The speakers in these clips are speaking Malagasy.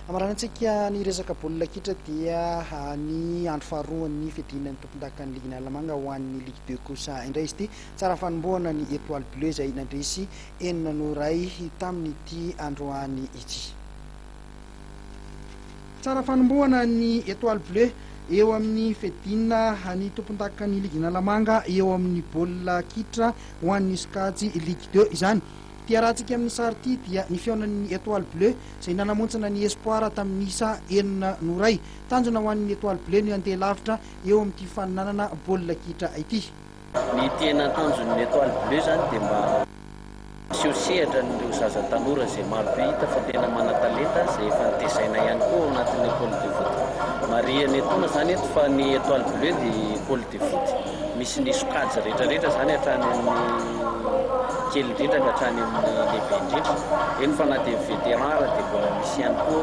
Amarantsika ny resaka baolina kitra dia ny andro faharoan'ny fiadinan'ny tompondakan'ny Ligue Nalamanga ho an'ny Ligue 2 kosa indray izy ity tsara fanombohana ny Étoile Bleue izay nandresy 4-0 tamin'ity androany ity. Tsara fanombohana ny Étoile Bleue eo amin'ny fiadina ny tompondakan'ny Ligue Nalamanga eo amin'ny baolina kitra ho an'ny Skajy Ligue 2 izany. Tia rahantsika amin'ny sary ity dia ny fihaonan'ny Étoile Bleue izay nanamontsana ny Espoir tamin'isa 4-0. Tanjona ho an'ny Étoile Bleue ny andeha lavitra eo amin'ity faninanana baolina kitra ity. Ny tena tanjon'ny Étoile Bleue zany dia mba siosehatra n'ireo zaza tanora izay marobe hita fa tena mana-talenta izay efa nitesaina ihany koa ao anatin'ny école de foot. Mariany etoana zany eto fa ny Étoile Bleue dia école de foot. Misy ny sokajy rehetrarehetra zany hatrany amin'ny kely indrindra ka hatrany amin'ny lehibe indrindra. Eny fa na dia vétéran ara dia mbola misy ihany koa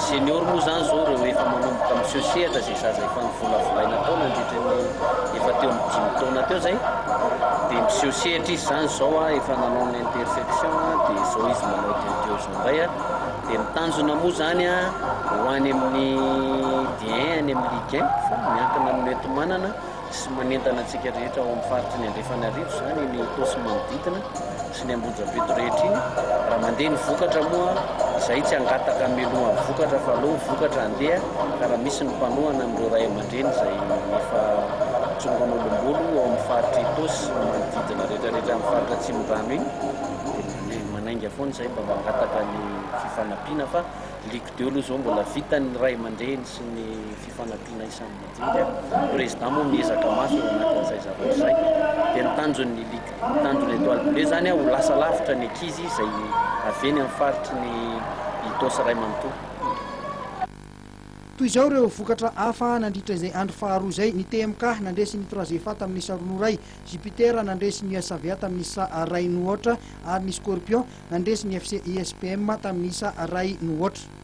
senior moa zany zao reo efa manomboka misehatra izay zaza efa nivolavolaina taona nandritra ny efa teo amin'ny 5 taona teo zay dia misehatra izy zany zao efa nanao ny intersection dia zao izy manao diotio zandray dia mitanjona moa zany ho any amin'ny D1 any amin'ny Ligue 1 fa miankina amin'ny mety manana sy manentana antsika rehetra ao amin'ny faritry ny Andrefanarivo zany ny tosy manodidina sy ny Ambohidrabeto rehetra iny raha mandeha ny vokatra moa izay tsy hangataka meloha ny vokatra fa aloha vokatra handeha ka raha misy ny mpanohana amin'ireo ray aman-dreny izay efa tsongan'olombolo ao amin'ny faritry tosy manodidina rehetrarehetra amin'ny faritra Atsimondrano iny dia manainga foana izay mba mangataka ny fifanampiana fa Ligue 2 aloha zao mbola vitany ray aman-dreny sy ny fifanampiana isan'ny madinika. Président moa miezaka maso ao anatin'izay zavatra izay dia ny tanjon'ny Étoile Bleue zany ho lasa lavitra ny ankizy izay aveny amin'ny faritry ny Itosy ray manontolo. Toy izao ireo vokatra hafa nandritra izay andro faharoa izay. Ny TMK nandresy ny 3 tamin'isa 2-0, Jupiter nandresy ny Savia tamin'isa 2-0 ary ny Scorpion nandresy ny FC ISPM tamin'isa 2-0.